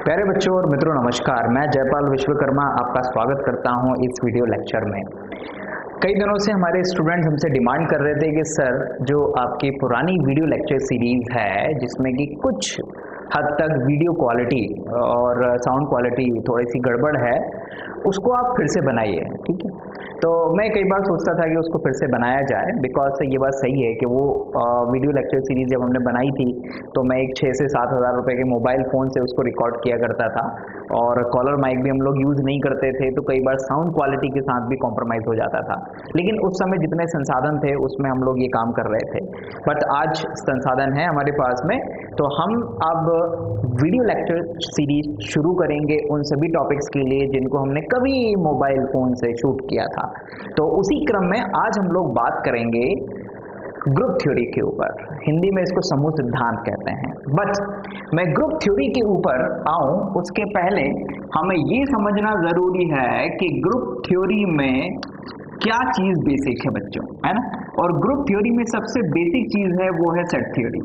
प्यारे बच्चों और मित्रों नमस्कार। मैं जयपाल विश्वकर्मा आपका स्वागत करता हूं इस वीडियो लेक्चर में। कई दिनों से हमारे स्टूडेंट्स हमसे डिमांड कर रहे थे कि सर जो आपकी पुरानी वीडियो लेक्चर सीरीज है जिसमें कि कुछ हद तक वीडियो क्वालिटी और साउंड क्वालिटी थोड़ी सी गड़बड़ है, उसको आप फिर से बनाइए। ठीक है, तो मैं कई बार सोचता था कि उसको फिर से बनाया जाए, बिकॉज ये बात सही है कि वो वीडियो लेक्चर सीरीज जब हमने बनाई थी तो मैं एक 6 से 7 हज़ार रुपये के मोबाइल फ़ोन से उसको रिकॉर्ड किया करता था और कॉलर माइक भी हम लोग यूज़ नहीं करते थे, तो कई बार साउंड क्वालिटी के साथ भी कॉम्प्रोमाइज़ हो जाता था। लेकिन उस समय जितने संसाधन थे उसमें हम लोग ये काम कर रहे थे, बट आज संसाधन है हमारे पास में, तो हम अब वीडियो लेक्चर सीरीज शुरू करेंगे उन सभी टॉपिक्स के लिए जिनको हमने कभी मोबाइल फ़ोन से शूट किया था। तो उसी क्रम में आज हम लोग बात करेंगे ग्रुप थ्योरी के ऊपर। हिंदी में इसको समूह सिद्धांत कहते हैं। बट मैं ग्रुप थ्योरी के ऊपर आऊं उसके पहले हमें ये समझना जरूरी है कि ग्रुप थ्योरी में क्या चीज बेसिक है बच्चों, है ना। और ग्रुप थ्योरी में सबसे बेसिक चीज है वो है सेट थ्योरी।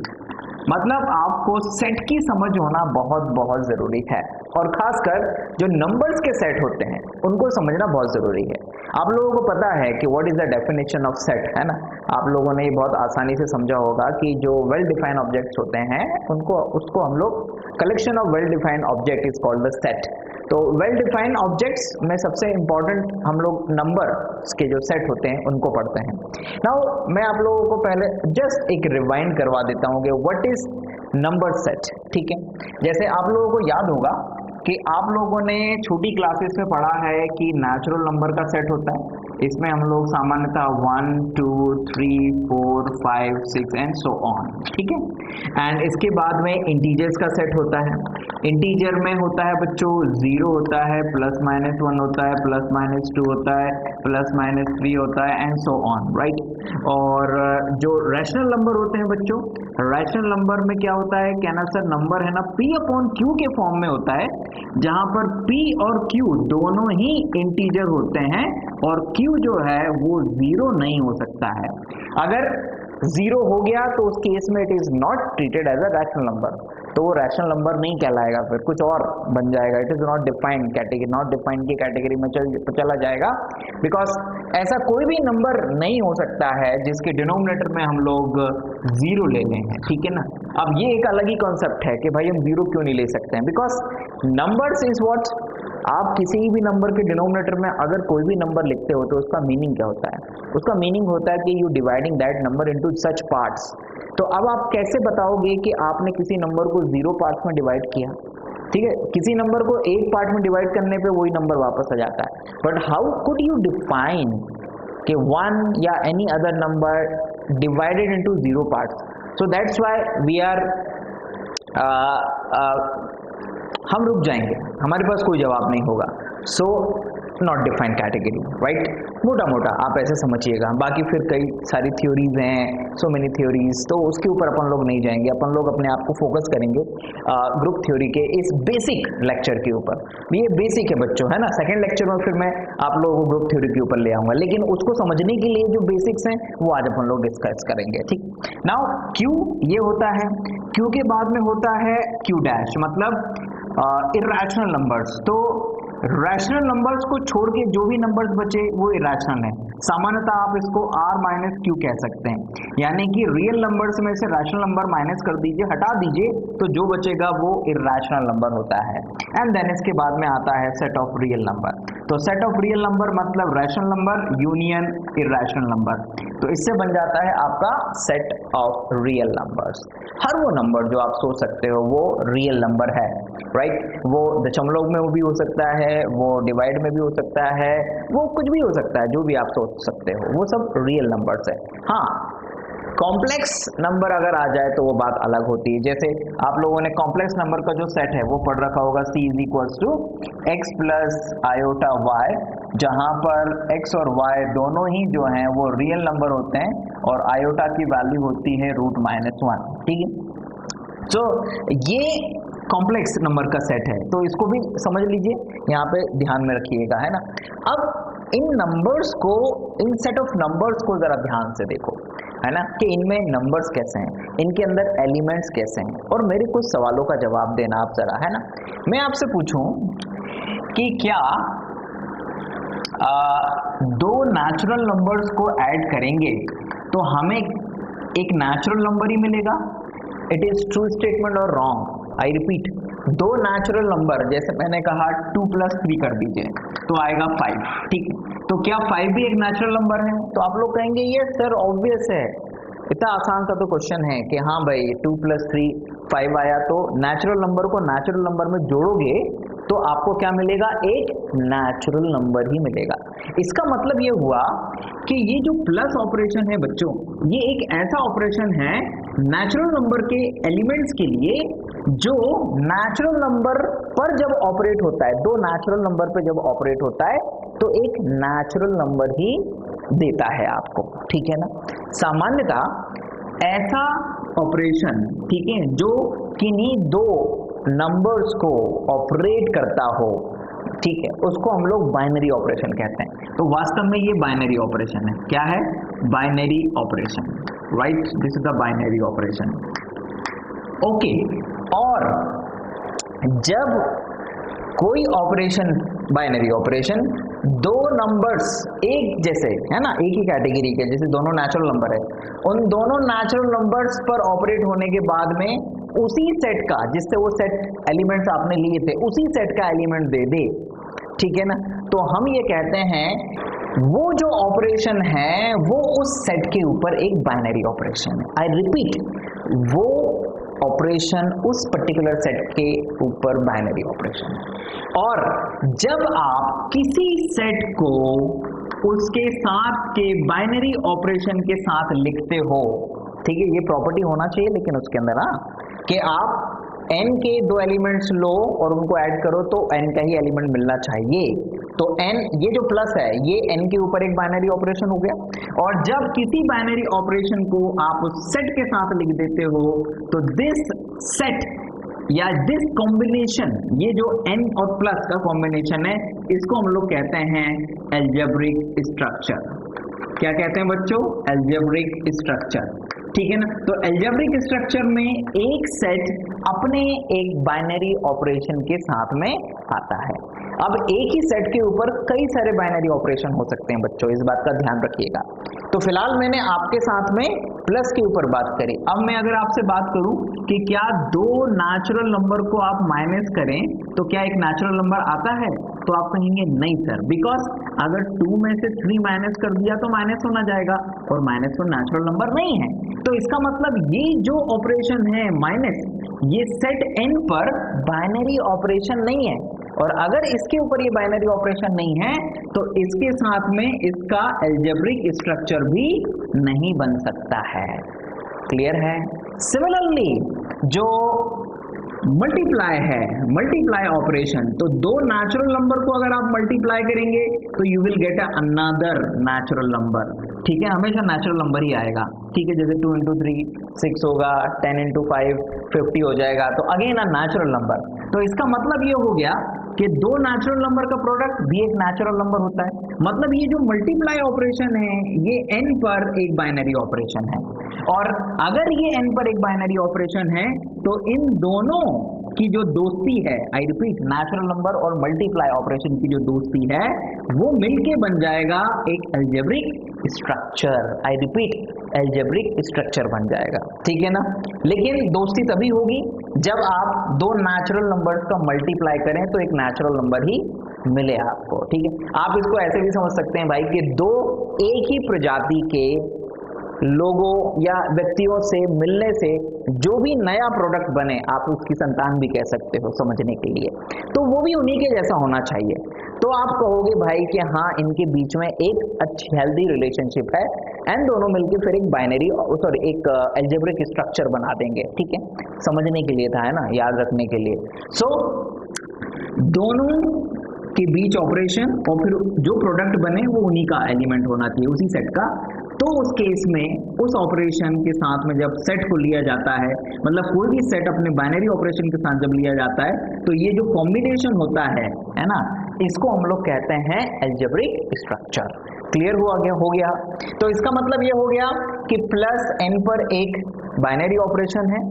मतलब आपको सेट की समझ होना बहुत बहुत ज़रूरी है, और खासकर जो नंबर्स के सेट होते हैं उनको समझना बहुत ज़रूरी है। आप लोगों को पता है कि what is the definition of set, है ना। आप लोगों ने ये बहुत आसानी से समझा होगा कि जो वेल डिफाइंड ऑब्जेक्ट्स होते हैं उसको हम लोग collection of well defined object is called the set. तो वेल डिफाइंड ऑब्जेक्ट्स में सबसे इंपॉर्टेंट हम लोग नंबर के जो सेट होते हैं उनको पढ़ते हैं। नाउ मैं आप लोगों को पहले जस्ट एक रिवाइंड करवा देता हूँ कि व्हाट इज नंबर सेट। ठीक है, जैसे आप लोगों को याद होगा कि आप लोगों ने छोटी क्लासेस में पढ़ा है कि नेचुरल नंबर का सेट होता है। इसमें हम लोग सामान्यतः 1 2 3 4 5 6 एंड सो ऑन। ठीक है, एंड इसके बाद में इंटीजर्स का सेट होता है। इंटीजर में होता है बच्चों 0 होता है, +-1 होता है, +-2 होता है, +-3 होता है एंड सो ऑन, राइट। और जो रैशनल नंबर होते हैं बच्चों, रैशनल नंबर में क्या होता है, कहना सर नंबर है ना P/Q के फॉर्म में होता है, जहां पर P और Q दोनों ही इंटीजर होते हैं और Q जो है वो 0 नहीं हो सकता है। अगर 0 हो गया तो उस केस में it is not treated as a rational number, तो वो रैशनल नंबर नहीं कहलाएगा, फिर कुछ और बन जाएगा। It is not defined category, not defined की कैटेगरी में चला जाएगा, बिकॉज ऐसा कोई भी नंबर नहीं हो सकता है जिसके डिनोमिनेटर में हम लोग 0 ले लें। ठीक है ना। अब ये एक अलग ही कॉन्सेप्ट है कि भाई हम 0 क्यों नहीं ले सकते हैं, बिकॉज नंबर्स इज व्हाट, आप किसी भी नंबर के डिनोमिनेटर में अगर कोई भी नंबर लिखते हो तो उसका मीनिंग क्या होता है, उसका मीनिंग होता है कि you dividing that number into such parts. तो अब आप कैसे बताओगे कि आपने किसी नंबर को 0 पार्ट्स में डिवाइड किया। ठीक है, किसी नंबर को एक पार्ट में डिवाइड करने पे वही नंबर वापस आ जाता है, but how could you define कि 1 या any other number divided into 0 parts. So that's why we are हम रुक जाएंगे, हमारे पास कोई जवाब नहीं होगा। So not defined category, right. मोटा मोटा आप ऐसे समझिएगा। बाकी फिर कई सारी थ्योरीज हैं, सो मेनी थ्योरीज, तो उसके ऊपर अपन लोग नहीं जाएंगे। अपन लोग अपने आप को फोकस करेंगे ग्रुप थ्योरी के इस बेसिक लेक्चर के ऊपर। ये बेसिक है बच्चों, है ना। सेकेंड लेक्चर में फिर मैं आप लोगों को ग्रुप थ्योरी के ऊपर ले आऊंगा, लेकिन उसको समझने के लिए जो बेसिक्स हैं वो आज अपन लोग डिस्कस करेंगे। ठीक, नाउ क्यू ये होता है, क्यू के बाद में होता है क्यू डैश, मतलब इर्रेशनल नंबर्स। तो रैशनल नंबर्स को छोड़ के जो भी नंबर्स बचे वो इरेशनल है। सामान्यतः आप इसको R-Q कह सकते हैं, यानी कि रियल नंबर्स में से रैशनल नंबर माइनस कर दीजिए, हटा दीजिए, तो जो बचेगा वो इरेशनल नंबर होता है। एंड देन इसके बाद में आता है सेट ऑफ रियल नंबर। तो सेट ऑफ रियल नंबर मतलब rational number union irrational number, तो इससे बन जाता है आपका सेट ऑफ रियल नंबर्स। हर वो नंबर जो आप सोच सकते हो वो रियल नंबर है, राइट। वो दशमलव में भी हो सकता है, वो डिवाइड में भी हो सकता है, वो कुछ भी हो सकता है, जो भी आप सोच सकते हो वो सब रियल नंबर्स है। हाँ, कॉम्प्लेक्स नंबर अगर आ जाए तो वो बात अलग होती है। जैसे आप लोगों ने कॉम्प्लेक्स नंबर का जो सेट है वो पढ़ रखा होगा, C = x + i/y, जहां पर x और y दोनों ही जो हैं वो रियल नंबर होते हैं और आयोटा की वैल्यू होती है √-1। ठीक है, तो ये कॉम्प्लेक्स नंबर का सेट है, तो इसको भी समझ लीजिए, यहाँ पे ध्यान में रखिएगा, है ना। अब इन नंबर्स को, इन सेट ऑफ नंबर्स को जरा ध्यान से देखो। है ना, कि इनमें नंबर्स कैसे हैं, इनके अंदर एलिमेंट्स कैसे हैं, और मेरे कुछ सवालों का जवाब देना आप जरा, है ना। मैं आपसे पूछूं कि क्या दो नेचुरल नंबर्स को ऐड करेंगे तो हमें एक नेचुरल नंबर ही मिलेगा? इट इज ट्रू स्टेटमेंट और रॉन्ग? आई रिपीट, दो नेचुरल नंबर, जैसे मैंने कहा 2 + 3 कर दीजिए तो आएगा 5, ठीक है, तो क्या 5 भी एक नेचुरल नंबर है? तो आप लोग कहेंगे यस सर ऑब्वियस है, इतना आसान सा तो क्वेश्चन है कि हाँ भाई 2 + 3 5 आया, तो नेचुरल नंबर को नेचुरल नंबर में जोड़ोगे तो आपको क्या मिलेगा? एक नेचुरल नंबर ही मिलेगा। इसका मतलब ये हुआ कि ये जो प्लस ऑपरेशन है बच्चों, ये एक ऐसा ऑपरेशन है नेचुरल नंबर के एलिमेंट्स के लिए जो नेचुरल नंबर पर जब ऑपरेट होता है, दो नेचुरल नंबर पे जब ऑपरेट होता है तो एक नेचुरल नंबर ही देता है आपको, ठीक है ना। सामान्यतः ऐसा ऑपरेशन, ठीक है, जो किन्हीं दो नंबर्स को ऑपरेट करता हो, ठीक है, उसको हम लोग बाइनरी ऑपरेशन कहते हैं। तो वास्तव में ये बाइनरी ऑपरेशन है। क्या है? Binary operation, right, this is the binary operation. Okay, और जब कोई ऑपरेशन, बाइनरी ऑपरेशन, दो नंबर्स एक जैसे, है ना, एक ही कैटेगरी के, जैसे दोनों नेचुरल नंबर है, उन दोनों नेचुरल नंबर्स पर ऑपरेट होने के बाद में उसी सेट का, जिससे वो सेट एलिमेंट्स आपने लिए थे, उसी सेट का एलिमेंट दे दे, ठीक है ना, तो हम ये कहते हैं वो जो ऑपरेशन है वो उस सेट के ऊपर एक बाइनरी ऑपरेशन है। आई रिपीट, वो ऑपरेशन उस पर्टिकुलर सेट के ऊपर बाइनरी ऑपरेशन है। और जब आप किसी सेट को उसके साथ के बाइनरी ऑपरेशन के साथ लिखते हो, ठीक है, ये प्रॉपर्टी होना चाहिए लेकिन उसके अंदर ना, कि आप n के दो एलिमेंट्स लो और उनको ऐड करो तो n का ही एलिमेंट मिलना चाहिए। तो n, ये जो प्लस है, ये n के ऊपर एक बाइनरी ऑपरेशन हो गया। और जब किसी बाइनरी ऑपरेशन को आप उस सेट के साथ लिख देते हो तो दिस सेट या दिस कॉम्बिनेशन, ये जो n और प्लस का कॉम्बिनेशन है, इसको हम लोग कहते हैं अलजेब्रिक स्ट्रक्चर। क्या कहते हैं बच्चों? अलजेब्रिक स्ट्रक्चर, ठीक है ना। तो अलजेब्रिक स्ट्रक्चर में एक सेट अपने एक बाइनरी ऑपरेशन के साथ में आता है। अब एक ही सेट के ऊपर कई सारे बाइनरी ऑपरेशन हो सकते हैं बच्चों, इस बात का ध्यान रखिएगा। तो फिलहाल मैंने आपके साथ में प्लस के ऊपर बात करी। अब मैं अगर आपसे बात करूं कि क्या दो नेचुरल नंबर को आप माइनस करें तो क्या एक नेचुरल नंबर आता है, तो आप कहेंगे नहीं सर, बिकॉज अगर 2 में से 3 माइनस कर दिया तो माइनस होना जाएगा, और माइनस तो नेचुरल नंबर नहीं है। तो इसका मतलब ये जो ऑपरेशन है माइनस, ये सेट n पर बाइनरी ऑपरेशन नहीं है, और अगर इसके ऊपर ये बाइनरी ऑपरेशन नहीं है तो इसके साथ में इसका अलजेब्रिक स्ट्रक्चर भी नहीं बन सकता है। क्लियर है? सिमिलरली जो मल्टीप्लाई है, मल्टीप्लाई ऑपरेशन, तो दो नेचुरल नंबर को अगर आप मल्टीप्लाई करेंगे तो you will get another natural number, ठीक है, हमेशा नेचुरल नंबर ही आएगा, ठीक है, जैसे 2 × 3 6 होगा, 10 × 5 50 हो जाएगा, तो अगेन अ नेचुरल नंबर। तो इसका मतलब ये हो गया कि दो नेचुरल नंबर का प्रोडक्ट भी एक नेचुरल नंबर होता है। मतलब ये जो मल्टीप्लाई ऑपरेशन है ये n पर एक बाइनरी ऑपरेशन है, और अगर ये n पर एक बाइनरी ऑपरेशन है तो इन दोनों की जो दोस्ती है, आई रिपीट, नेचुरल नंबर और मल्टीप्लाई ऑपरेशन की जो दोस्ती है वो मिलके बन जाएगा एक algebraic structure. I repeat, algebraic structure बन जाएगा, ठीक है ना। लेकिन दोस्ती तभी होगी जब आप दो नेचुरल नंबर्स का मल्टीप्लाई करें तो एक नेचुरल नंबर ही मिले आपको, ठीक है। आप इसको ऐसे भी समझ सकते हैं भाई कि दो एक ही प्रजाति के लोगों या व्यक्तियों से मिलने से जो भी नया प्रोडक्ट बने, आप उसकी संतान भी कह सकते हो समझने के लिए, तो वो भी उन्हीं के जैसा होना चाहिए। तो आप कहोगे भाई कि हाँ इनके बीच में एक अच्छी हेल्दी रिलेशनशिप है, एंड दोनों मिलकर फिर एक बाइनरी सॉरी एक अलजेब्रिक स्ट्रक्चर बना देंगे, ठीक है, समझने के लिए था, है ना, याद रखने के लिए। सो दोनों के बीच ऑपरेशन और फिर जो प्रोडक्ट बने वो उन्हीं का एलिमेंट होना चाहिए, उसी सेट का। तो उस केस में उस ऑपरेशन के साथ में जब सेट को लिया जाता है, मतलब कोई भी सेट अपने बाइनरी ऑपरेशन के साथ जब लिया जाता है, तो ये जो कॉम्बिनेशन होता है ना, इसको हम लोग कहते हैं अलजेब्रिक स्ट्रक्चर। क्लियर हो गया। तो इसका मतलब ये हो गया कि प्लस n पर एक बाइनरी ऑपरेशन है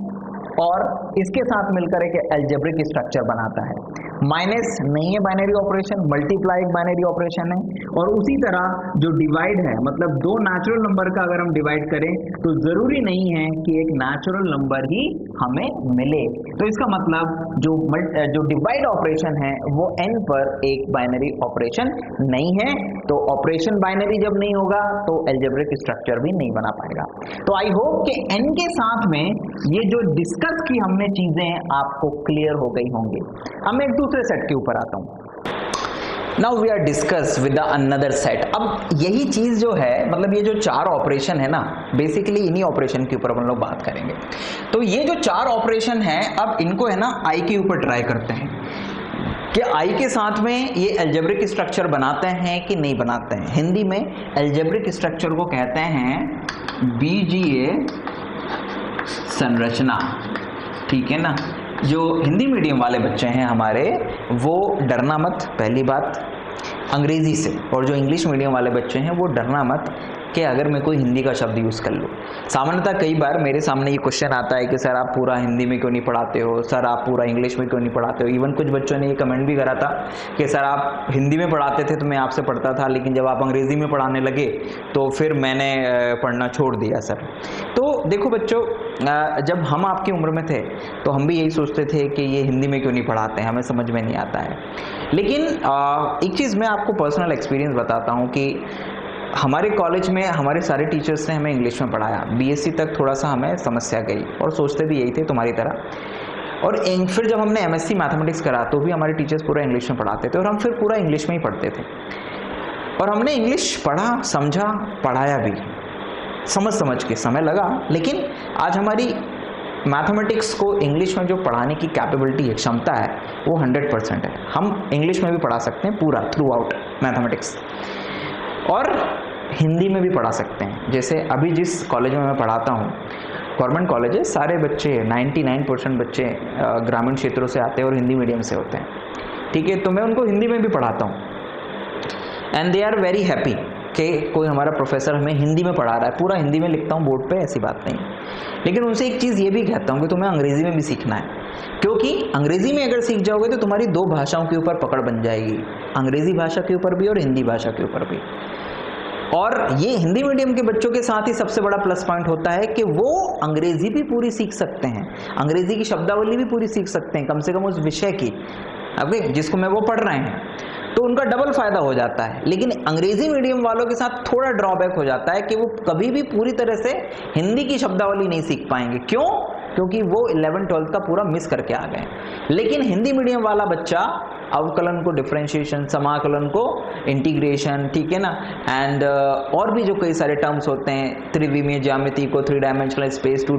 और इसके साथ मिलकर एक अलजेब्रिक स्ट्रक्चर बनाता है। माइनस नहीं है बाइनरी ऑपरेशन, मल्टीप्लाई एक बाइनरी ऑपरेशन है। और उसी तरह जो डिवाइड है, मतलब दो नेचुरल नंबर का अगर हम डिवाइड करें तो जरूरी नहीं है कि एक नेचुरल नंबर ही हमें मिले। तो इसका मतलब जो डिवाइड ऑपरेशन है वो n पर एक बाइनरी ऑपरेशन नहीं है। तो ऑपरेशन बाइनरी जब नहीं होगा तो अलजेब्रिक स्ट्रक्चर भी नहीं बना पाएगा। तो आई होप कि n के साथ में ये जो डिस्कस की हमने चीजें आपको क्लियर हो गई होंगी। अब मैं एक दूसरे सेट के ऊपर आता हूं। Now we are discuss with another set. अब यही चीज जो है, मतलब ये जो चार ऑपरेशन है ना, बेसिकली इन्हीं ऑपरेशन के ऊपर हम लोग बात करेंगे। तो ये जो चार ऑपरेशन है, अब इनको है ना आई के ऊपर ट्राई करते हैं कि आई के साथ में ये अलजेब्रिक स्ट्रक्चर बनाते हैं कि नहीं बनाते हैं। हिंदी में अलजेब्रिक स्ट्रक्चर को कहते हैं बीजीए संरचना, ठीक है ना। जो हिंदी मीडियम वाले बच्चे हैं हमारे, वो डरना मत पहली बात अंग्रेजी से, और जो इंग्लिश मीडियम वाले बच्चे हैं वो डरना मत कि अगर मैं कोई हिंदी का शब्द यूज़ कर लूँ। सामान्यतः कई बार मेरे सामने ये क्वेश्चन आता है कि सर आप पूरा हिंदी में क्यों नहीं पढ़ाते हो, सर आप पूरा इंग्लिश में क्यों नहीं पढ़ाते हो। इवन कुछ बच्चों ने ये कमेंट भी करा था कि सर आप हिंदी में पढ़ाते थे तो मैं आपसे पढ़ता था, लेकिन जब आप अंग्रेज़ी में पढ़ाने लगे तो फिर मैंने पढ़ना छोड़ दिया सर। तो देखो बच्चों, जब हम आपकी उम्र में थे तो हम भी यही सोचते थे कि ये हिंदी में क्यों नहीं पढ़ाते हैं, हमें समझ में नहीं आता है। लेकिन एक चीज़ मैं आपको पर्सनल एक्सपीरियंस बताता हूँ कि हमारे कॉलेज में हमारे सारे टीचर्स ने हमें इंग्लिश में पढ़ाया। बीएससी तक थोड़ा सा हमें समस्या गई और सोचते भी यही थे तुम्हारी तरह। और फिर जब हमने एमएससी मैथमेटिक्स करा तो भी हमारे टीचर्स पूरा इंग्लिश में पढ़ाते थे और हम फिर पूरा इंग्लिश में ही पढ़ते थे। और हमने इंग्लिश पढ़ा, समझा, पढ़ाया भी, समझ के समय लगा। लेकिन आज हमारी मैथमेटिक्स को इंग्लिश में जो पढ़ाने की कैपेबिलिटी है, क्षमता है, वो 100% है। हम इंग्लिश में भी पढ़ा सकते हैं पूरा थ्रू आउट मैथमेटिक्स, और हिंदी में भी पढ़ा सकते हैं। जैसे अभी जिस कॉलेज में मैं पढ़ाता हूँ, गवर्नमेंट कॉलेज है, सारे बच्चे 99% बच्चे ग्रामीण क्षेत्रों से आते हैं और हिंदी मीडियम से होते हैं, ठीक है। तो मैं उनको हिंदी में भी पढ़ाता हूँ and they are very happy कि कोई हमारा प्रोफेसर हमें हिंदी में पढ़ा रहा है। पूरा हिंदी में लिखता हूँ बोर्ड पे, ऐसी बात नहीं। लेकिन उनसे एक चीज़ ये भी कहता हूँ कि तुम्हें अंग्रेज़ी में भी सीखना है, क्योंकि अंग्रेज़ी में अगर सीख जाओगे तो तुम्हारी दो भाषाओं के ऊपर पकड़ बन जाएगी, अंग्रेज़ी भाषा के ऊपर भी और हिंदी भाषा के ऊपर भी। और ये हिंदी मीडियम के बच्चों के साथ ही सबसे बड़ा प्लस पॉइंट होता है कि वो अंग्रेज़ी भी पूरी सीख सकते हैं, अंग्रेज़ी की शब्दावली भी पूरी सीख सकते हैं, कम से कम उस विषय की, अभी जिसको मैं वो पढ़ रहे हैं, तो उनका डबल फायदा हो जाता है। लेकिन अंग्रेजी मीडियम वालों के साथ थोड़ा ड्रॉबैक हो जाता है कि वो कभी भी पूरी तरह से हिंदी की शब्दावली नहीं सीख पाएंगे। क्यों? क्योंकि वो 11th-12th का पूरा मिस करके आ गए। लेकिन हिंदी मीडियम वाला बच्चा अवकलन को डिफरेंशिएशन, समाकलन को इंटीग्रेशन, ठीक है ना, एंड और भी जो कई सारे टर्म्स होते हैं, त्रिविमीय ज्यामिति को 3 डायमेंशनल स्पेस, 2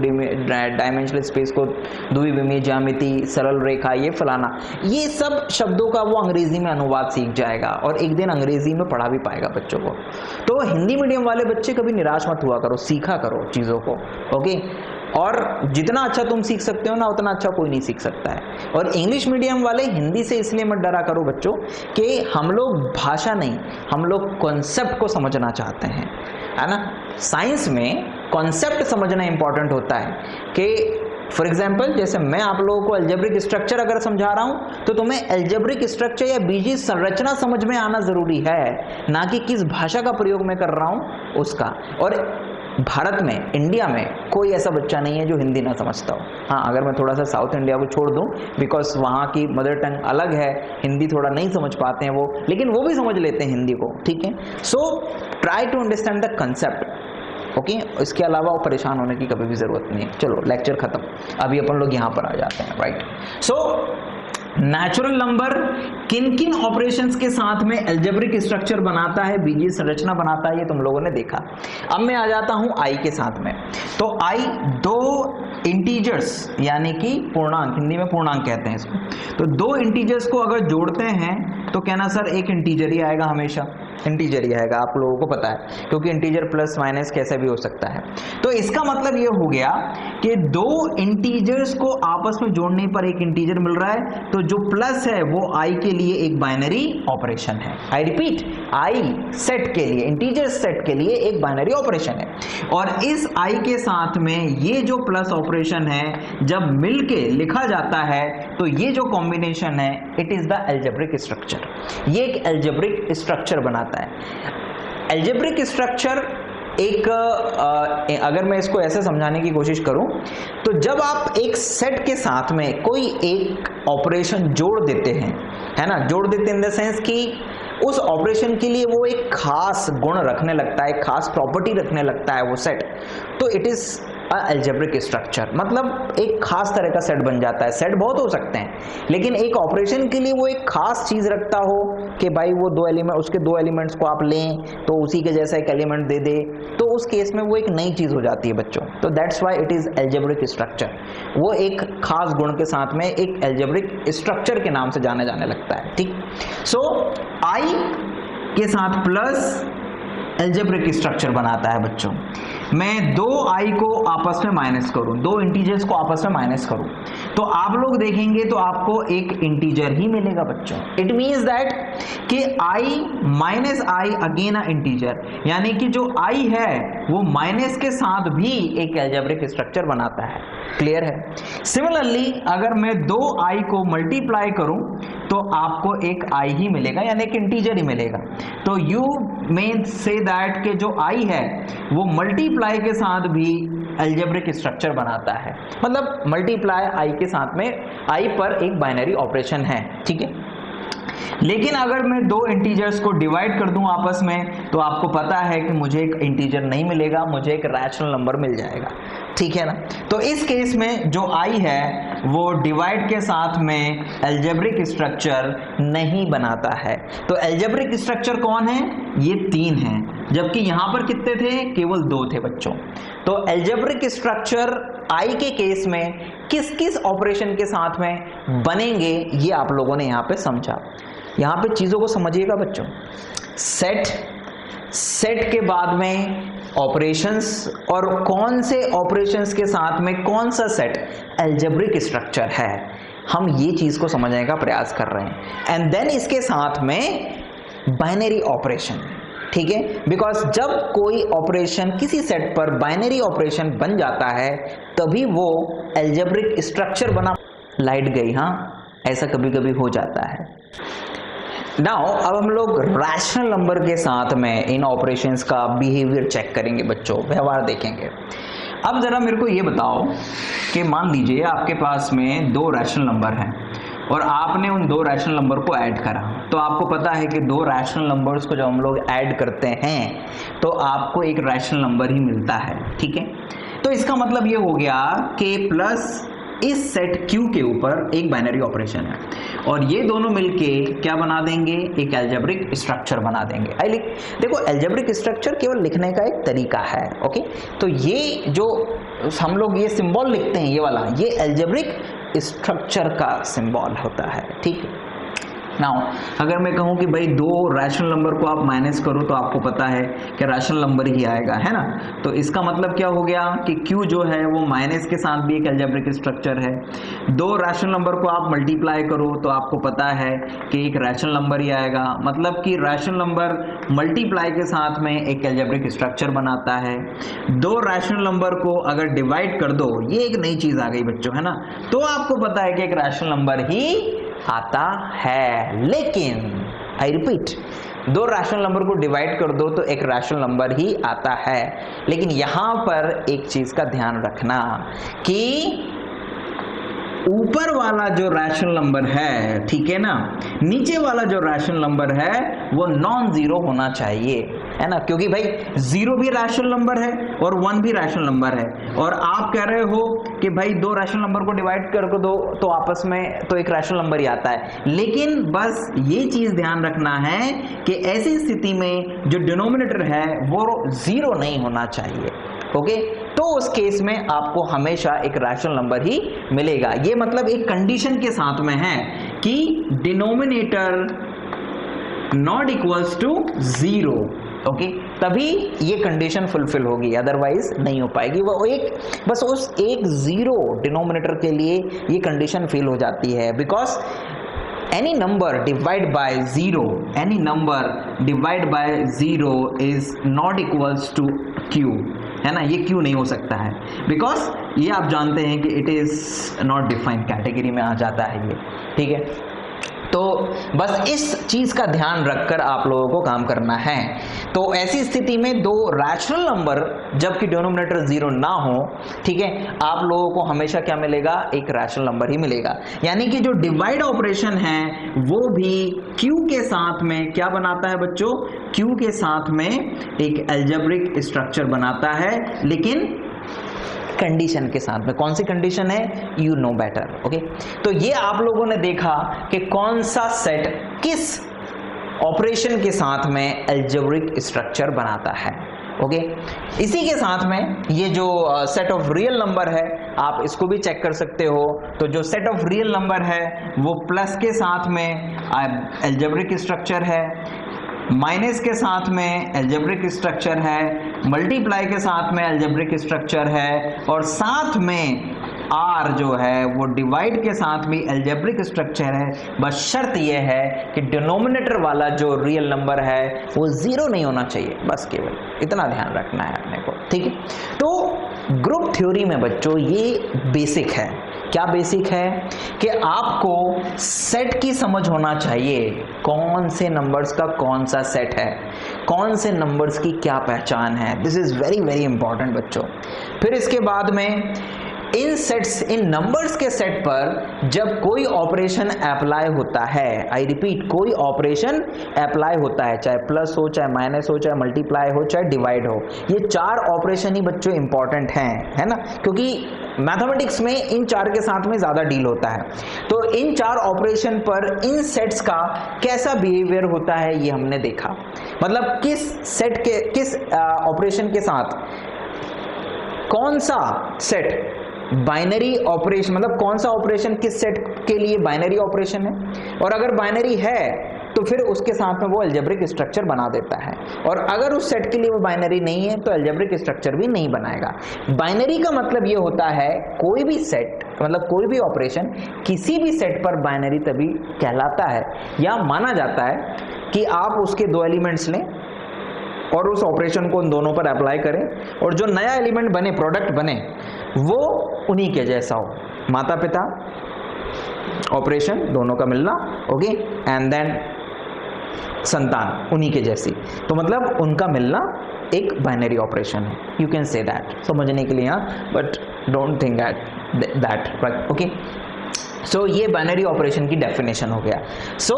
डायमेंशनल स्पेस को द्विविमीय ज्यामिति, सरल रेखा, ये फलाना, ये सब शब्दों का वो अंग्रेजी में अनुवाद सीख जाएगा और एक दिन अंग्रेजी में पढ़ा भी पाएगा बच्चों को। तो हिंदी मीडियम वाले बच्चे कभी निराश मत हुआ करो, सीखा करो चीज़ों को, ओके। और जितना अच्छा तुम सीख सकते हो ना, उतना अच्छा कोई नहीं सीख सकता है। और इंग्लिश मीडियम वाले हिंदी से इसलिए मत डरा करो बच्चों कि हम लोग भाषा नहीं, हम लोग कॉन्सेप्ट को समझना चाहते हैं, है ना। साइंस में कॉन्सेप्ट समझना इंपॉर्टेंट होता है कि फॉर एग्जाम्पल जैसे मैं आप लोगों को अलजेब्रिक स्ट्रक्चर अगर समझा रहा हूं तो तुम्हें अलजेब्रिक स्ट्रक्चर या बीजीय संरचना समझ में आना जरूरी है, ना कि किस भाषा का प्रयोग मैं कर रहा हूं उसका। और भारत में, इंडिया में कोई ऐसा बच्चा नहीं है जो हिंदी ना समझता हो। हाँ, अगर मैं थोड़ा सा साउथ इंडिया को छोड़ दूं, बिकॉज वहाँ की मदर टंग अलग है, हिंदी थोड़ा नहीं समझ पाते हैं वो, लेकिन वो भी समझ लेते हैं हिंदी को, ठीक है। So try to understand the concept, okay. इसके अलावा वो परेशान होने की कभी भी जरूरत नहीं है। चलो लेक्चर खत्म, अभी अपन लोग यहाँ पर आ जाते हैं, राइट। सो नेचुरल नंबर किन किन ऑपरेशंस के साथ में अलजेब्रिक स्ट्रक्चर बनाता है, बीजीय संरचना बनाता है, ये तुम लोगों ने देखा। अब मैं आ जाता हूं आई के साथ में। तो आई दो इंटीजर्स यानी कि पूर्णांक, हिंदी में पूर्णांक कहते हैं इसको। तो दो इंटीजर्स को अगर जोड़ते हैं तो कहना सर एक इंटीजर ही आएगा हमेशा, इंटीजर ही आएगा, आप लोगों को पता है, क्योंकि इंटीजर प्लस माइनस कैसे भी हो सकता है। तो इसका मतलब ये हो गया कि दो इंटीजर्स को आपस में जोड़ने पर एक इंटीजर मिल रहा है, तो जो प्लस है वो आई के लिए एक बाइनरी ऑपरेशन है। आई रिपीट, आई सेट के लिए, इंटीजर सेट के लिए एक बाइनरी ऑपरेशन है। और इस आई के साथ में ये जो प्लस ऑपरेशन है जब मिलके लिखा जाता है तो ये जो कॉम्बिनेशन है it is the algebraic structure. ये एक अलजेब्रिक स्ट्रक्चर बनाता है। अलजेब्रिक स्ट्रक्चर एक अगर मैं इसको ऐसे समझाने की कोशिश करूं तो जब आप एक सेट के साथ में कोई एक ऑपरेशन जोड़ देते हैं, है ना, जोड़ देते इन द सेंस कि उस ऑपरेशन के लिए वो एक खास गुण रखने लगता है, एक खास प्रॉपर्टी रखने लगता है वो सेट, तो इट इज अलजेब्रिक स्ट्रक्चर। मतलब एक खास तरह का सेट बन जाता है। सेट बहुत हो सकते हैं लेकिन एक ऑपरेशन के लिए वो एक खास चीज रखता हो कि भाई वो दो एलिमेंट, उसके दो एलिमेंट्स को आप लें तो उसी के जैसा एक एलिमेंट दे दे, तो उस केस में वो एक नई चीज हो जाती है बच्चों। तो that's why it is algebraic structure. वो एक खास गुण के साथ में एक अलजेब्रिक स्ट्रक्चर के नाम से जाने लगता है। ठीक, सो आई के साथ प्लस अलजेब्रिक स्ट्रक्चर बनाता है बच्चों। मैं दो आई को आपस में माइनस करूं, दो इंटीजर्स को आपस में माइनस करूं, तो आप लोग देखेंगे तो आपको एक इंटीजर ही मिलेगा बच्चों। इट मींस दैट कि I minus I again a integer, यानी कि जो आई है वो माइनस के साथ भी एक अलजेब्रिक स्ट्रक्चर बनाता है। क्लियर है? सिमिलरली अगर मैं दो आई को मल्टीप्लाई करूं तो आपको एक आई ही मिलेगा, यानी एक इंटीजर ही मिलेगा। तो यू मे से दैट के जो आई है वो मल्टीप्लाई के साथ भी अलजेब्रिक स्ट्रक्चर बनाता है। मतलब मल्टीप्लाई आई के साथ में आई पर एक बाइनरी ऑपरेशन है। ठीक है, लेकिन अगर मैं दो इंटीजर्स को डिवाइड कर दूं आपस में तो आपको पता है कि मुझे एक इंटीजर नहीं मिलेगा, मुझे एक रैशनल नंबर मिल जाएगा। ठीक है ना? तो इस केस में जो आई है वो डिवाइड के साथ में अलजेब्रिक स्ट्रक्चर नहीं बनाता है। तो अलजेब्रिक स्ट्रक्चर कौन है? ये तीन हैं, जबकि यहां पर कितने थे? केवल दो थे बच्चों। तो अलजेब्रिक स्ट्रक्चर आई के केस में किस किस ऑपरेशन के साथ में बनेंगे ये आप लोगों ने यहां पे समझा। यहां पे चीजों को समझिएगा बच्चों। सेट के बाद में ऑपरेशंस, और कौन से ऑपरेशंस के साथ में कौन सा सेट अलजेब्रिक स्ट्रक्चर है, हम ये चीज को समझने का प्रयास कर रहे हैं। एंड देन इसके साथ में बाइनरी ऑपरेशन। ठीक है, बिकॉज जब कोई ऑपरेशन किसी सेट पर बाइनरी ऑपरेशन बन जाता है तभी वो अलजेब्रिक स्ट्रक्चर बना। लाइट गई, हाँ, ऐसा कभी कभी हो जाता है। नाउ अब हम लोग रैशनल नंबर के साथ में इन ऑपरेशंस का बिहेवियर चेक करेंगे बच्चों, व्यवहार देखेंगे। अब जरा मेरे को ये बताओ कि मान लीजिए आपके पास में दो रैशनल नंबर हैं और आपने उन दो रैशनल नंबर को ऐड करा, तो आपको पता है कि दो रैशनल नंबर्स को जब हम लोग ऐड करते हैं तो आपको एक रैशनल नंबर ही मिलता है। ठीक है, तो इसका मतलब ये हो गया कि प्लस इस सेट Q के ऊपर एक बाइनरी ऑपरेशन है और ये दोनों मिलके क्या बना देंगे? एक अलजेब्रिक स्ट्रक्चर बना देंगे। देखो, अलजेब्रिक स्ट्रक्चर केवल लिखने का एक तरीका है। ओके, तो ये जो हम लोग ये सिंबल लिखते हैं, ये वाला, ये अलजेब्रिक स्ट्रक्चर का सिंबल होता है। ठीक है, नाउ अगर मैं कहूं कि भाई दो रैशनल नंबर को आप माइनस करो तो आपको पता है कि रैशनल नंबर ही आएगा, है ना? तो इसका मतलब क्या हो गया कि Q जो है वो माइनस के साथ भी एक अलजेब्रिक स्ट्रक्चर है। दो रैशनल नंबर को आप मल्टीप्लाई करो तो आपको पता है कि एक रैशनल नंबर ही आएगा। मतलब कि रैशनल नंबर मल्टीप्लाई के साथ में एक अलजेब्रिक स्ट्रक्चर बनाता है। दो रैशनल नंबर को अगर डिवाइड कर दो, ये एक नई चीज आ गई बच्चों, है ना? तो आपको पता है कि एक रैशनल नंबर ही आता है। लेकिन आई रिपीट, दो रैशनल नंबर को डिवाइड कर दो तो एक रैशनल नंबर ही आता है। लेकिन यहां पर एक चीज का ध्यान रखना कि ऊपर वाला जो रैशनल नंबर है, ठीक है ना, नीचे वाला जो रैशनल नंबर है वो नॉन जीरो होना चाहिए, है ना? क्योंकि भाई जीरो भी रैशनल नंबर है और वन भी रैशनल नंबर है, और आप कह रहे हो कि भाई दो रैशनल नंबर को डिवाइड कर दो तो आपस में तो एक रैशनल नंबर ही आता है। लेकिन बस ये चीज ध्यान रखना है कि ऐसी स्थिति में जो डिनोमिनेटर है वो जीरो नहीं होना चाहिए। ओके, तो उस केस में आपको हमेशा एक रैशनल नंबर ही मिलेगा। ये मतलब एक कंडीशन के साथ में है कि denominator not equals to 0, okay, तभी ये कंडीशन फुलफिल होगी, अदरवाइज नहीं हो पाएगी। वो बस उस एक 0 डिनोमिनेटर के लिए ये कंडीशन फेल हो जाती है, because any number divide by 0 is not equals to q, है ना, ये q नहीं हो सकता है, बिकॉज ये आप जानते हैं कि it is not defined category में आ जाता है ये, ठीक है। तो बस इस चीज का ध्यान रखकर आप लोगों को काम करना है। तो ऐसी स्थिति में दो रैशनल नंबर जबकि डिनोमिनेटर 0 ना हो, ठीक है, आप लोगों को हमेशा क्या मिलेगा, एक रैशनल नंबर ही मिलेगा। यानी कि जो डिवाइड ऑपरेशन है वो भी q के साथ में क्या बनाता है बच्चों, q के साथ में एक अलजेब्रिक स्ट्रक्चर बनाता है, लेकिन कंडीशन के साथ में। कौन सी कंडीशन है, यू नो बेटर, ओके। तो ये आप लोगों ने देखा कि कौन सा सेट किस ऑपरेशन के साथ में अलजेब्रिक स्ट्रक्चर बनाता है, ओके। इसी के साथ में ये जो सेट ऑफ रियल नंबर है, आप इसको भी चेक कर सकते हो। तो जो सेट ऑफ रियल नंबर है वो प्लस के साथ में अलजेब्रिक स्ट्रक्चर है, माइनस के साथ में अलजेब्रिक स्ट्रक्चर है, मल्टीप्लाई के साथ में अलजेब्रिक स्ट्रक्चर है, और साथ में R जो है वो डिवाइड के साथ भी अलजेब्रिक स्ट्रक्चर है। बस शर्त ये है कि डिनोमिनेटर वाला जो रियल नंबर है वो 0 नहीं होना चाहिए, बस केवल इतना ध्यान रखना है अपने को, ठीक है। तो ग्रुप थ्योरी में बच्चों ये बेसिक है। क्या बेसिक है कि आपको सेट की समझ होना चाहिए, कौन से नंबर्स का कौन सा सेट है, कौन से नंबर्स की क्या पहचान है। This is very very important बच्चों। फिर इसके बाद में इन नंबर्स के सेट पर जब कोई ऑपरेशन अप्लाई होता है, आई रिपीट, कोई ऑपरेशन अप्लाई होता है, चाहे प्लस हो, चाहे माइनस हो, चाहे मल्टीप्लाई हो, चाहे डिवाइड हो, ये 4 ऑपरेशन ही बच्चों इंपॉर्टेंट हैं, है ना, क्योंकि मैथमेटिक्स में इन 4 के साथ में ज्यादा डील होता है। तो इन 4 ऑपरेशन पर इन सेट्स का कैसा बिहेवियर होता है ये हमने देखा। मतलब किस सेट के किस ऑपरेशन के साथ कौन सा सेट बाइनरी ऑपरेशन, मतलब कौन सा ऑपरेशन किस सेट के लिए बाइनरी ऑपरेशन है, और अगर बाइनरी है तो फिर उसके साथ में वो अलजेब्रिक स्ट्रक्चर बना देता है, और अगर उस सेट के लिए वो बाइनरी नहीं है तो अलजेब्रिक स्ट्रक्चर भी नहीं बनाएगा। बाइनरी का मतलब ये होता है कोई भी सेट, मतलब कोई भी ऑपरेशन किसी भी सेट पर बाइनरी तभी कहलाता है या माना जाता है कि आप उसके 2 एलिमेंट्स लें और उस ऑपरेशन को उन दोनों पर अप्लाई करें, और जो नया एलिमेंट बने, प्रोडक्ट बने, वो उन्हीं के जैसा हो, माता पिता ऑपरेशन दोनों का मिलना, ओके, एंड देन संतान उन्हीं के जैसी, तो मतलब उनका मिलना एक बाइनरी ऑपरेशन है। यू कैन से दैट, समझने के लिए, but don't think that, okay. So ये बाइनरी ऑपरेशन की डेफिनेशन हो गया। सो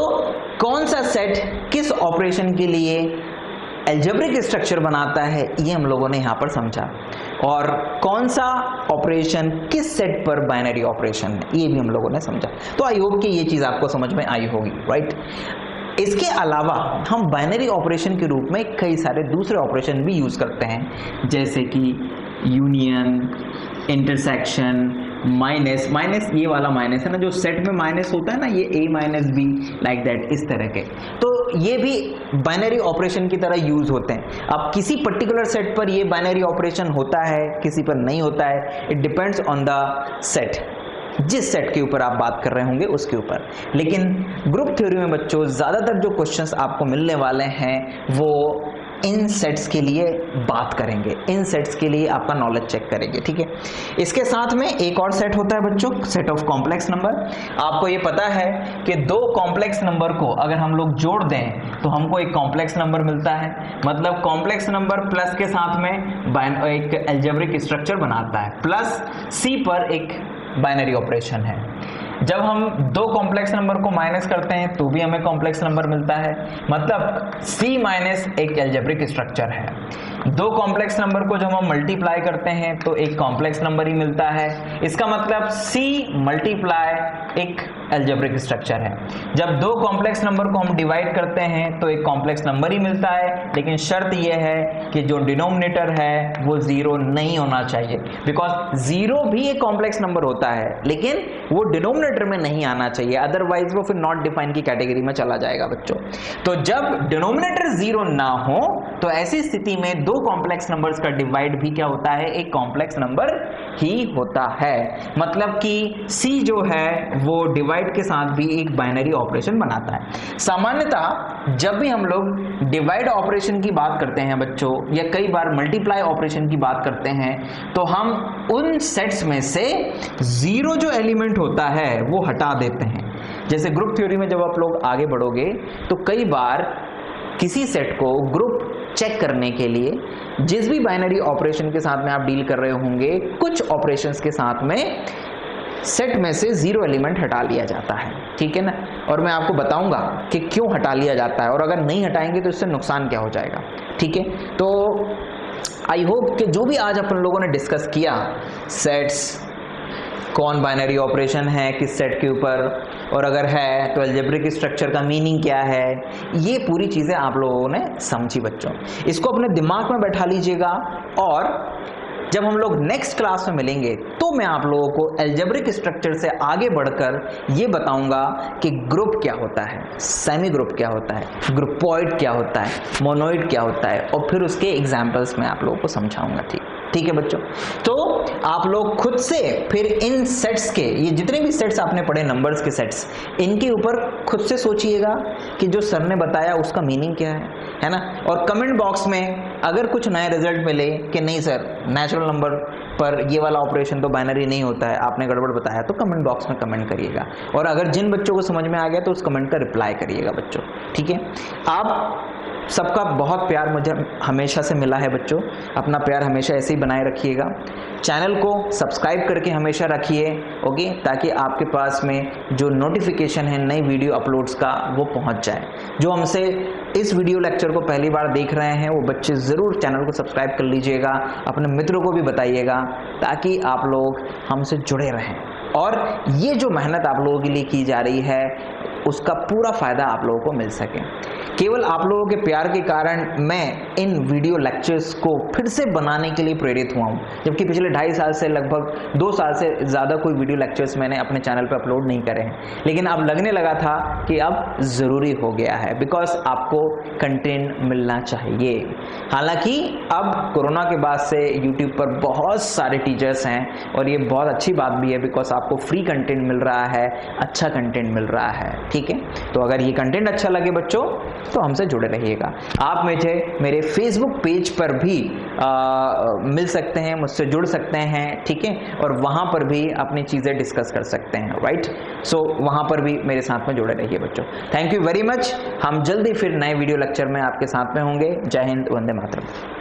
कौन सा सेट किस ऑपरेशन के लिए अलजेब्रिक स्ट्रक्चर बनाता है ये हम लोगों ने यहाँ पर समझा, और कौन सा ऑपरेशन किस सेट पर बाइनरी ऑपरेशन है ये भी हम लोगों ने समझा। तो आई होप कि ये चीज़ आपको समझ में आई होगी, राइट। इसके अलावा हम बाइनरी ऑपरेशन के रूप में कई सारे दूसरे ऑपरेशन भी यूज़ करते हैं, जैसे कि यूनियन, इंटरसेक्शन, माइनस, ये वाला माइनस है ना, जो सेट में माइनस होता है ना, ये a minus b, like that, इस तरह के। तो ये भी बाइनरी ऑपरेशन की तरह यूज होते हैं। अब किसी पर्टिकुलर सेट पर ये बाइनरी ऑपरेशन होता है, किसी पर नहीं होता है, it depends on the set, जिस सेट के ऊपर आप बात कर रहे होंगे उसके ऊपर। लेकिन ग्रुप थ्योरी में बच्चों ज़्यादातर जो क्वेश्चंस आपको मिलने वाले हैं वो इन सेट्स के लिए बात करेंगे, इन सेट्स के लिए आपका नॉलेज चेक करेंगे, ठीक है। इसके साथ में एक और सेट होता है बच्चों, सेट ऑफ कॉम्प्लेक्स नंबर। आपको ये पता है कि 2 कॉम्प्लेक्स नंबर को अगर हम लोग जोड़ दें तो हमको एक कॉम्प्लेक्स नंबर मिलता है। मतलब कॉम्प्लेक्स नंबर प्लस के साथ में एक अलजेब्रिक स्ट्रक्चर बनाता है, प्लस सी पर एक बाइनरी ऑपरेशन है। जब हम 2 कॉम्प्लेक्स नंबर को माइनस करते हैं तो भी हमें कॉम्प्लेक्स नंबर मिलता है। मतलब C माइनस एक अलजेब्रिक स्ट्रक्चर है। दो कॉम्प्लेक्स नंबर को जब हम मल्टीप्लाई करते हैं तो एक कॉम्प्लेक्स नंबर ही मिलता है। इसका मतलब C मल्टीप्लाई एक अलजेब्रिक स्ट्रक्चर है। जब दो कॉम्प्लेक्स नंबर को हम डिवाइड करते हैं तो एक कॉम्प्लेक्स नंबर ही मिलता है, लेकिन शर्त यह है कि जो डिनोमिनेटर है वो 0 नहीं होना चाहिए, बिकॉज 0 भी एक कॉम्प्लेक्स नंबर होता है लेकिन वो डिनोमिनेटर में नहीं आना चाहिए, अदरवाइज वो फिर नॉट डिफाइन की कैटेगरी में चला जाएगा बच्चों। तो जब डिनोमिनेटर 0 ना हो तो ऐसी स्थिति में दो कॉम्प्लेक्स नंबर्स का डिवाइड भी क्या होता है, एक कॉम्प्लेक्स नंबर ही होता है। मतलब कि C जो है वो डिवाइड के साथ भी एक बाइनरी ऑपरेशन बनाता है। सामान्यतः जब भी हम लोग डिवाइड ऑपरेशन की बात करते हैं बच्चों, या कई बार मल्टीप्लाई ऑपरेशन की बात करते हैं, तो हम उन सेट्स में से 0 जो एलिमेंट होता है वो हटा देते हैं। जैसे ग्रुप थ्योरी में जब आप लोग आगे बढ़ोगे तो कई बार किसी सेट को ग्रुप चेक करने के लिए जिस भी बाइनरी ऑपरेशन के साथ में आप डील कर रहे होंगे, कुछ ऑपरेशंस के साथ में सेट में से 0 एलिमेंट हटा लिया जाता है, ठीक है ना। और मैं आपको बताऊंगा कि क्यों हटा लिया जाता है और अगर नहीं हटाएंगे तो इससे नुकसान क्या हो जाएगा, ठीक है। तो आई होप कि जो भी आज अपन लोगों ने डिस्कस किया, सेट्स, कौन बाइनरी ऑपरेशन है किस सेट के ऊपर, और अगर है तो अलजेब्रिक स्ट्रक्चर का मीनिंग क्या है, ये पूरी चीज़ें आप लोगों ने समझी बच्चों। इसको अपने दिमाग में बैठा लीजिएगा और जब हम लोग नेक्स्ट क्लास में मिलेंगे तो मैं आप लोगों को अलजेब्रिक स्ट्रक्चर से आगे बढ़कर ये बताऊंगा कि ग्रुप क्या होता है, सेमी ग्रुप क्या होता है, ग्रुपॉइड क्या होता है, मोनोइड क्या होता है, और फिर उसके एग्जाम्पल्स मैं आप लोगों को समझाऊंगा, ठीक है बच्चों। तो आप लोग खुद से फिर इन सेट्स के, ये जितने भी सेट्स आपने पढ़े नंबर्स के सेट्स, इनके ऊपर खुद से सोचिएगा कि जो सर ने बताया उसका मीनिंग क्या है ना। और कमेंट बॉक्स में अगर कुछ नए रिजल्ट मिले कि नहीं सर नेचुरल नंबर पर ये वाला ऑपरेशन तो बाइनरी नहीं होता है, आपने गड़बड़ बताया, तो कमेंट बॉक्स में कमेंट करिएगा। और अगर जिन बच्चों को समझ में आ गया तो उस कमेंट का रिप्लाई करिएगा बच्चों, ठीक है। आप सबका बहुत प्यार मुझे हमेशा से मिला है बच्चों, अपना प्यार हमेशा ऐसे ही बनाए रखिएगा। चैनल को सब्सक्राइब करके हमेशा रखिए, ओके, ताकि आपके पास में जो नोटिफिकेशन है नई वीडियो अपलोड्स का वो पहुंच जाए। जो हमसे इस वीडियो लेक्चर को पहली बार देख रहे हैं वो बच्चे ज़रूर चैनल को सब्सक्राइब कर लीजिएगा, अपने मित्रों को भी बताइएगा, ताकि आप लोग हमसे जुड़े रहें और ये जो मेहनत आप लोगों के लिए की जा रही है उसका पूरा फ़ायदा आप लोगों को मिल सके। केवल आप लोगों के प्यार के कारण मैं इन वीडियो लेक्चर्स को फिर से बनाने के लिए प्रेरित हुआ हूँ, जबकि पिछले 2.5 साल से, लगभग 2 साल से ज़्यादा कोई वीडियो लेक्चर्स मैंने अपने चैनल पर अपलोड नहीं करे हैं। लेकिन अब लगने लगा था कि अब ज़रूरी हो गया है, बिकॉज आपको कंटेंट मिलना चाहिए। हालांकि अब कोरोना के बाद से यूट्यूब पर बहुत सारे टीचर्स हैं और ये बहुत अच्छी बात भी है, बिकॉज आपको फ्री कंटेंट मिल रहा है, अच्छा कंटेंट मिल रहा है, ठीक है। तो अगर ये कंटेंट अच्छा लगे बच्चों तो हमसे जुड़े रहिएगा। आप मुझे मेरे फेसबुक पेज पर भी मिल सकते हैं, मुझसे जुड़ सकते हैं, ठीक है, और वहाँ पर भी अपनी चीज़ें डिस्कस कर सकते हैं, राइट। सो वहाँ पर भी मेरे साथ में जुड़े रहिए बच्चों। Thank you very much. हम जल्दी फिर नए वीडियो लेक्चर में आपके साथ में होंगे। जय हिंद, वंदे मातरम।